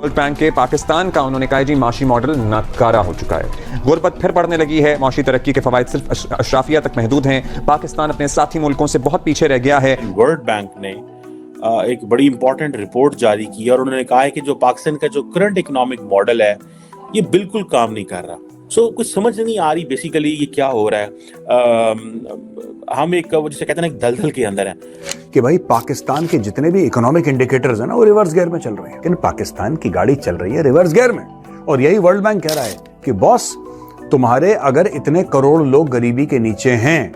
World bank के पाकिस्तान का उन्होंने कहा जी माशी मॉडल नाकारा हो चुका है, गुर्बत फिर बढ़ने लगी है, माशी तरक्की के फवायद सिर्फ अशराफिया तक महदूद हैं, पाकिस्तान अपने साथी मुल्कों से बहुत पीछे रह गया है। वर्ल्ड बैंक ने एक बड़ी इंपॉर्टेंट रिपोर्ट जारी की और उन्होंने कहा है कि जो पाकिस्तान का जो करंट इकोनॉमिक मॉडल है ये बिल्कुल काम नहीं कर रहा। कुछ समझ नहीं आ रही बेसिकली ये क्या हो रहा है। हम एक जिसे कहते हैं एक दलदल के अंदर है कि भाई पाकिस्तान के जितने भी इकोनॉमिक इंडिकेटर्स हैं ना वो रिवर्स गियर में चल रहे हैं, लेकिन पाकिस्तान की गाड़ी चल रही है रिवर्स गियर में। और यही वर्ल्ड बैंक कह रहा है कि बॉस तुम्हारे अगर इतने करोड़ लोग गरीबी के नीचे हैं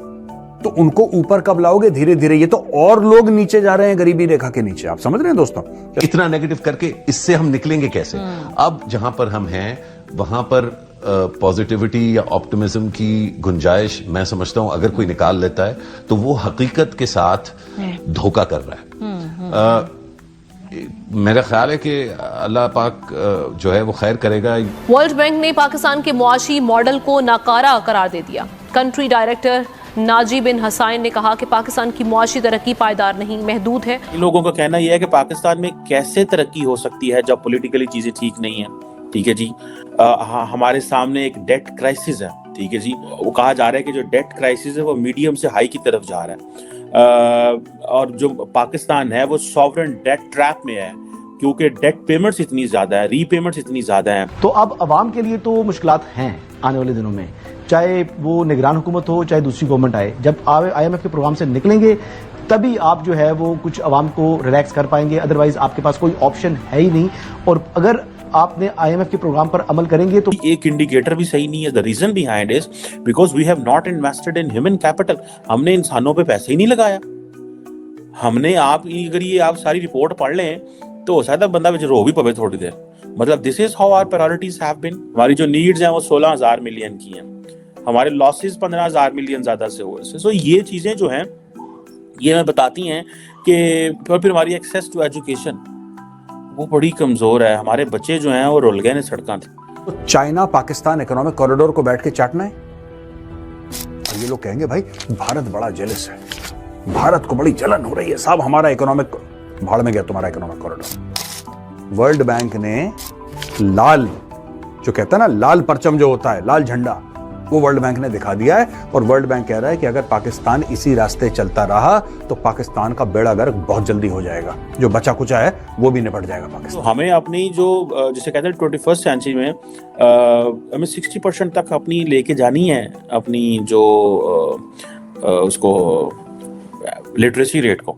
तो उनको ऊपर कब लाओगे? धीरे धीरे ये तो और लोग नीचे जा रहे हैं गरीबी रेखा के नीचे। आप समझ रहे हैं दोस्तों? इतना नेगेटिव करके इससे हम निकलेंगे कैसे? अब जहां पर हम हैं वहां पर पॉजिटिविटी या ऑप्टिमिज्म की गुंजाइश मैं समझता हूं अगर कोई निकाल लेता है तो वो हकीकत के साथ धोखा कर रहा है। मेरा ख्याल है कि अल्लाह पाक जो है वो खैर करेगा। वर्ल्ड बैंक ने पाकिस्तान के मुआशी मॉडल को नाकारा करार दे दिया। कंट्री डायरेक्टर नाजी बिन हसाइन ने कहा कि पाकिस्तान की मुआशी तरक्की पायदार नहीं, महदूद है। लोगों का कहना यह है कि पाकिस्तान में कैसे तरक्की हो सकती है जब पॉलिटिकली चीजें ठीक नहीं है। ठीक है जी, हमारे सामने एक डेट क्राइसिस है। ठीक है जी, वो कहा जा रहा है कि जो डेट क्राइसिस है वो मीडियम से हाई की तरफ जा रहा है और जो पाकिस्तान है वो सॉवरेन डेट ट्रैप में है क्योंकि डेट पेमेंट्स इतनी ज्यादा है, रीपेमेंट्स इतनी ज्यादा है। तो अब अवाम के लिए तो मुश्किलात हैं आने वाले दिनों में, चाहे वो निगरान हुकूमत हो चाहे दूसरी गवर्नमेंट आए। जब IMF के प्रोग्राम से निकलेंगे तभी आप जो है वो कुछ अवाम को रिलैक्स कर पाएंगे, अदरवाइज आपके पास कोई ऑप्शन है ही नहीं। और अगर आपने IMF के प्रोग्राम पर अमल करेंगे तो एक इंडिकेटर भी सही नहीं है। The reason behind is because we have not invested in human capital. हमने इंसानों पे पैसे ही नहीं लगाया। हमने अगर ये आप सारी रिपोर्ट पढ़ लें तो हो सकता है बंदा बेच रो भी पवे थोड़ी देर। मतलब this is how our priorities have been. हमारी जो नीड्स हैं वो 16,000 मिलियन की हैं, हमारे लॉसेस 15,000 मिलियन ज्यादा से हुए। सो ये चीजें जो हैं ये हमें बताती हैं कि फिर हमारी एक्सेस टू एजुकेशन वो बड़ी कमजोर है। हमारे बच्चे जो हैं वो रुल गए ने सड़कों थे। तो चाइना पाकिस्तान इकोनॉमिक कॉरिडोर को बैठ के चाटना है। और ये लोग कहेंगे भाई भारत बड़ा जेलस है, भारत को बड़ी जलन हो रही है साहब, हमारा इकोनॉमिक भाड़ में गया तुम्हारा इकोनॉमिक कॉरिडोर। वर्ल्ड बैंक ने लाल जो कहता है ना लाल परचम जो होता है, लाल झंडा, वो वर्ल्ड बैंक ने दिखा दिया है। और वर्ल्ड बैंक कह रहा है कि अगर पाकिस्तान इसी रास्ते चलता रहा तो पाकिस्तान का बेड़ा गर्क बहुत जल्दी हो जाएगा, जो बचा कुचा है वो भी निपट जाएगा पाकिस्तान। तो हमें अपनी जो जिसे कहते हैं 21st सेंचुरी में हमें 60% तक अपनी लेके जानी है अपनी जो उसको लिटरेसी रेट को।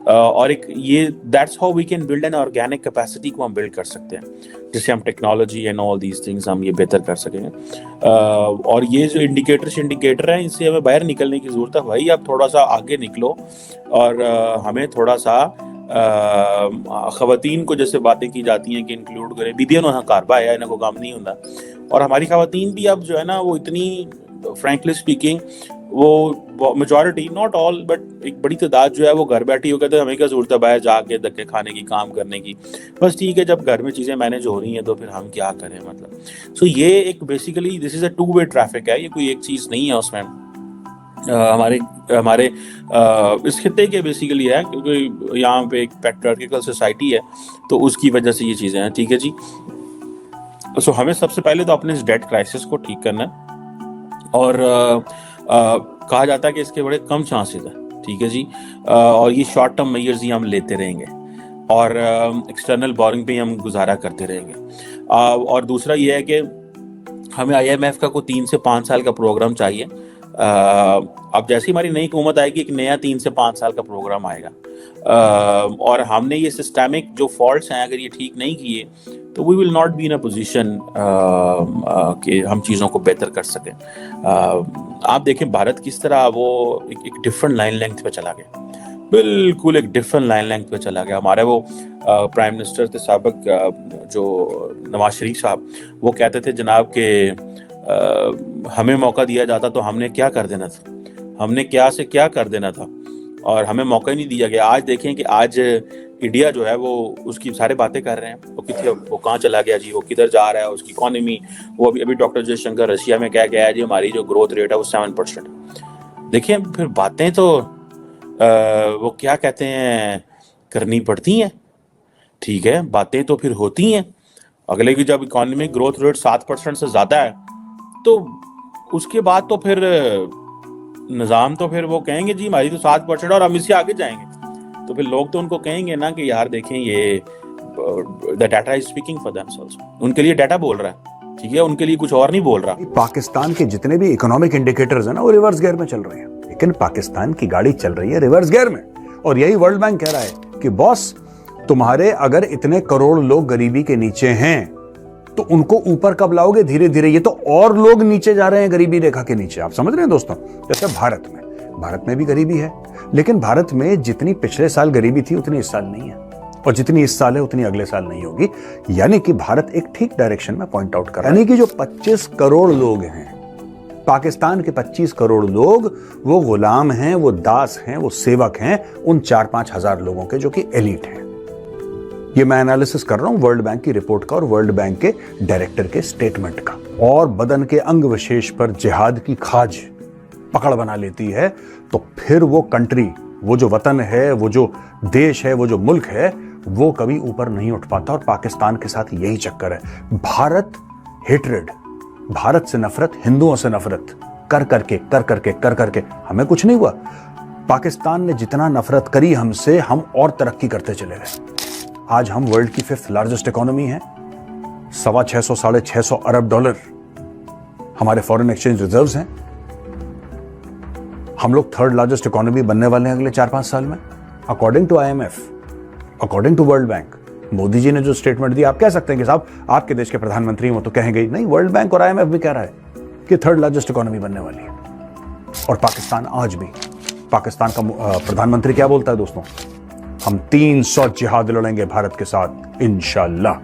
और एक ये that's how we can build an organic capacity को हम बिल्ड कर सकते हैं, जिससे हम technology and all these things हम ये बेहतर कर सकेंगे। और ये जो इंडिकेटर हैं इनसे हमें बाहर निकलने की जरूरत है। भाई आप थोड़ा सा आगे निकलो और हमें थोड़ा सा खवातीन को जैसे बातें की जाती हैं कि इंक्लूड करें। बीबियां ना कारबा है, इन्हें को काम नहीं होता। और हमारी खवातीन भी अब जो है ना वो इतनी फ्रैंकली स्पीकिंग वो मेजॉरिटी, नॉट ऑल बट एक बड़ी तादाद जो है वो घर बैठी हो कहते हैं हमें क्या जरूरत है बाहर जाके धक्के खाने की, काम करने की। बस ठीक है, जब घर में चीज़ें मैनेज हो रही हैं तो फिर हम क्या करें। मतलब ये एक basically this is a two way traffic है। ये कोई एक चीज़ नहीं है उसमें। हमारे इस खित्ते के बेसिकली है क्योंकि यहाँ पे एक पैट्रियार्किकल सोसाइटी है तो उसकी वजह से ये चीज़ें हैं। ठीक है जी, हमें सबसे पहले तो अपने इस डेट क्राइसिस को ठीक करना है। और कहा जाता है कि इसके बड़े कम चांसेस है। ठीक है जी, और ये शॉर्ट टर्म मेजर्स ही हम लेते रहेंगे और एक्सटर्नल बोरिंग पे हम गुजारा करते रहेंगे। और दूसरा ये है कि हमें IMF का कोई 3 से 5 साल का प्रोग्राम चाहिए। अब जैसे हमारी नई हुकूमत आएगी एक नया 3 से 5 साल का प्रोग्राम आएगा और हमने ये सिस्टमिक जो फॉल्ट्स हैं अगर ये ठीक नहीं किए तो we will not be in a position कि हम चीज़ों को बेहतर कर सकें। आप देखें भारत किस तरह वो एक डिफरेंट लाइन लेंथ पे चला गया, बिल्कुल एक डिफरेंट लाइन लेंथ पे चला गया। हमारे वो प्राइम मिनिस्टर थे साबिक जो नवाज शरीफ साहब, वो कहते थे जनाब के हमें मौका दिया जाता तो हमने क्या कर देना था, हमने क्या से क्या कर देना था और हमें मौका ही नहीं दिया गया। आज देखें कि आज इंडिया जो है वो उसकी सारे बातें कर रहे हैं, वो कहाँ चला गया जी, वो किधर जा रहा है, उसकी इकॉनमी। वो अभी डॉक्टर जयशंकर रशिया में कह गया है जी हमारी जो ग्रोथ रेट है वो 7%। देखिए फिर बातें तो वो क्या कहते हैं करनी पड़ती हैं। ठीक है, बातें तो फिर होती हैं अगले की जब इकोनॉमिक ग्रोथ रेट 7% से ज्यादा है तो उसके बाद तो फिर निजाम तो फिर वो कहेंगे जी हमारी तो 7% और हम इससे आगे जाएंगे, तो फिर लोग तो उनको कहेंगे ना कि यार देखें ये the data is speaking for themselves, उनके लिए डाटा बोल रहा है, ठीक है, उनके लिए कुछ और नहीं बोल रहा। पाकिस्तान के जितने भी इकोनॉमिक इंडिकेटर्स हैं ना वो रिवर्स गियर में चल रहे हैं, लेकिन पाकिस्तान की गाड़ी चल रही है रिवर्स गियर में। और यही वर्ल्ड बैंक कह रहा है कि बॉस तुम्हारे अगर इतने करोड़ लोग गरीबी के नीचे हैं तो उनको ऊपर कब लाओगे, धीरे धीरे ये तो और लोग नीचे जा रहे हैं गरीबी रेखा के नीचे। आप समझ रहे हैं दोस्तों? जैसे भारत में भी गरीबी है, लेकिन भारत में जितनी पिछले साल गरीबी थी उतनी इस साल नहीं है, और जितनी इस साल है उतनी अगले साल नहीं होगी। यानी कि भारत एक ठीक डायरेक्शन में पॉइंट आउट कर रहा है। यानी कि जो 25 करोड़ लोग हैं पाकिस्तान के, 25 करोड़ लोग वो गुलाम हैं, वो दास हैं, वो सेवक हैं उन 4-5 हजार लोगों के जो कि एलीट हैं। ये मैं एनालिसिस कर रहा हूं वर्ल्ड बैंक की रिपोर्ट का और वर्ल्ड बैंक के डायरेक्टर के स्टेटमेंट का। और बदन के अंग विशेष पर जिहाद की खाज पकड़ बना लेती है तो फिर वो कंट्री, वो जो वतन है, वो जो देश है, वो जो मुल्क है, वो कभी ऊपर नहीं उठ पाता। और पाकिस्तान के साथ यही चक्कर है। भारत हेट्रेड, भारत से नफरत, हिंदुओं से नफरत कर करके हमें कुछ नहीं हुआ। पाकिस्तान ने जितना नफरत करी हमसे, हम और तरक्की करते चले गए। आज हम वर्ल्ड की 5th लार्जेस्ट इकोनॉमी है, 650-650 अरब डॉलर हमारे फॉरेन एक्सचेंज रिजर्व्स हैं। हम लोग 3rd लार्जेस्ट इकोनॉमी बनने वाले हैं अगले 4-5 साल में, according to IMF, according to world bank. Modi ji ने जो स्टेटमेंट दिया, आप कह सकते हैं कि साहब आपके देश के प्रधानमंत्री हो तो कहेंगे नहीं, वर्ल्ड बैंक और IMF भी कह रहा है कि 3rd लार्जेस्ट इकोनॉमी बनने वाली है। और पाकिस्तान आज भी, पाकिस्तान का प्रधानमंत्री क्या बोलता है दोस्तों? हम 300 जिहाद लड़ेंगे भारत के साथ इंशाअल्लाह।